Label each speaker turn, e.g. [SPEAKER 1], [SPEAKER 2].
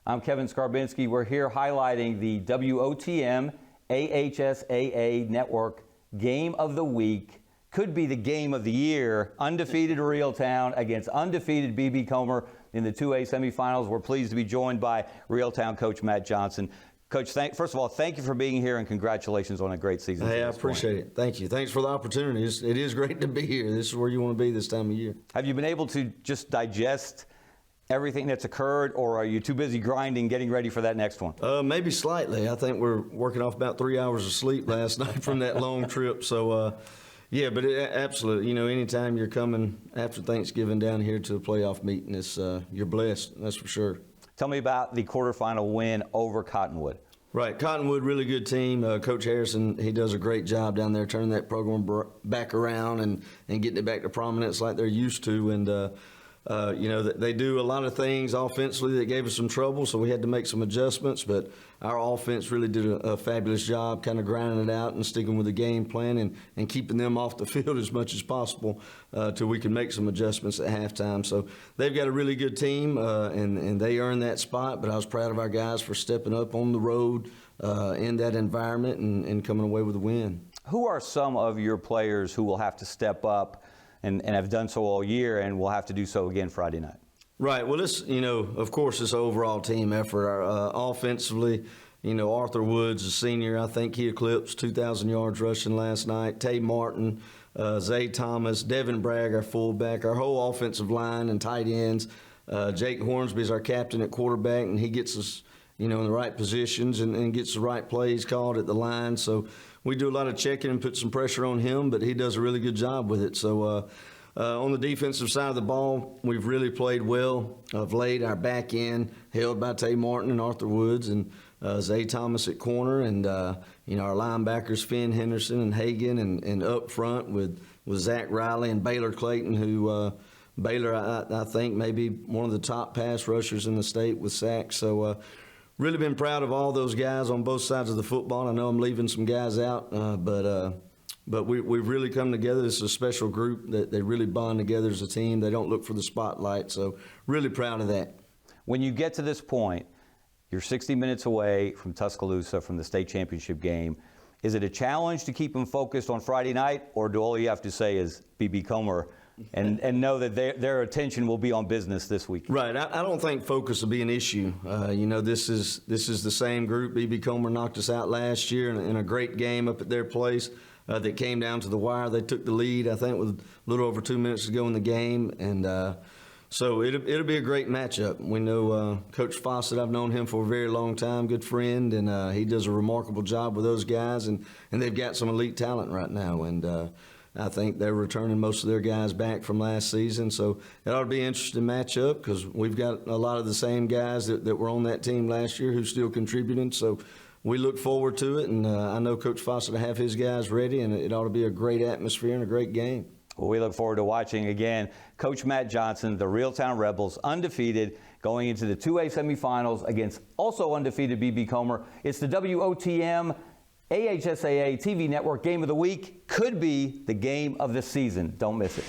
[SPEAKER 1] I'm Kevin Skarbinski. We're here highlighting the WOTM AHSAA Network Game of the Week. Could be the game of the year. Undefeated Reeltown against undefeated BB Comer in the 2A semifinals. We're pleased to be joined by Reeltown coach Matt Johnson. Coach, first of all, thank you for being here and congratulations on a great season.
[SPEAKER 2] Hey, I appreciate it. Thank you. Thanks for the opportunity. It is great to be here. This is where you want to be this time of year.
[SPEAKER 1] Have you been able to just digest everything that's occurred, or are you too busy grinding, getting ready for that next one?
[SPEAKER 2] Maybe slightly. I think we're working off about 3 hours of sleep last night from that long trip. So, yeah, but absolutely. You know, anytime you're coming after Thanksgiving down here to a playoff meeting, you're blessed. That's for sure. Tell me about the quarterfinal win over Cottonwood. Right, Cottonwood, really good team. Coach Harrison, he does a great job down there turning that program back around and getting it back to prominence like they're used to. And, you know, they do a lot of things offensively that gave us some trouble, so we had to make some adjustments. But our offense really did a fabulous job kind of grinding it out and sticking with the game plan and keeping them off the field as much as possible till we can make some adjustments at halftime. So they've got a really good team, and they earned that spot. But I was proud of our guys for stepping up on the road in that environment and coming away with a win. Who are some of your players who will have to step up and have done so all year and will have to do so again Friday night? Right. Well, this, you know, of course, it's an overall team effort. Offensively, you know, Arthur Woods, a senior, I think he eclipsed 2,000 yards rushing last night. Tay Martin, Zay Thomas, Devin Bragg, our fullback, our whole offensive line and tight ends. Jake Hornsby is our captain at quarterback, and he gets us, you know, in the right positions and gets the right plays called at the line. So we do a lot of checking and put some pressure on him, but he does a really good job with it. So on the defensive side of the ball, we've really played well of late. Our back end held by Tay Martin and Arthur Woods and Zay Thomas at corner, and you know, our linebackers Finn Henderson and Hagan, and up front with Zach Riley and Baylor Clayton, who Baylor I think maybe one of the top pass rushers in the state with sacks. So really been proud of all those guys on both sides of the football. I know I'm leaving some guys out, but we've really come together. This is a special group that they really bond together as a team. They don't look for the spotlight, so really proud of that. When you get to this point, you're 60 minutes away from Tuscaloosa, from the state championship game. Is it a challenge to keep them focused on Friday night, or do all you have to say is BB Comer and know that their attention will be on business this week? Right. I don't think focus will be an issue. You know, this is the same group. BB Comer knocked us out last year in a great game up at their place that came down to the wire. They took the lead, I think, with a little over 2 minutes to go in the game, and so it'll be a great matchup. We know Coach Fawcett. I've known him for a very long time, good friend, and he does a remarkable job with those guys, and they've got some elite talent right now, and I think they're returning most of their guys back from last season, so it ought to be an interesting matchup because we've got a lot of the same guys that were on that team last year who's still contributing, so we look forward to it, and I know Coach Fawcett will have his guys ready, and it ought to be a great atmosphere and a great game. Well, we look forward to watching again. Coach Matt Johnson, the Reeltown Rebels, undefeated, going into the 2A semifinals against also undefeated BB Comer. It's the WOTM AHSAA TV Network Game of the Week. Could be the game of the season. Don't miss it.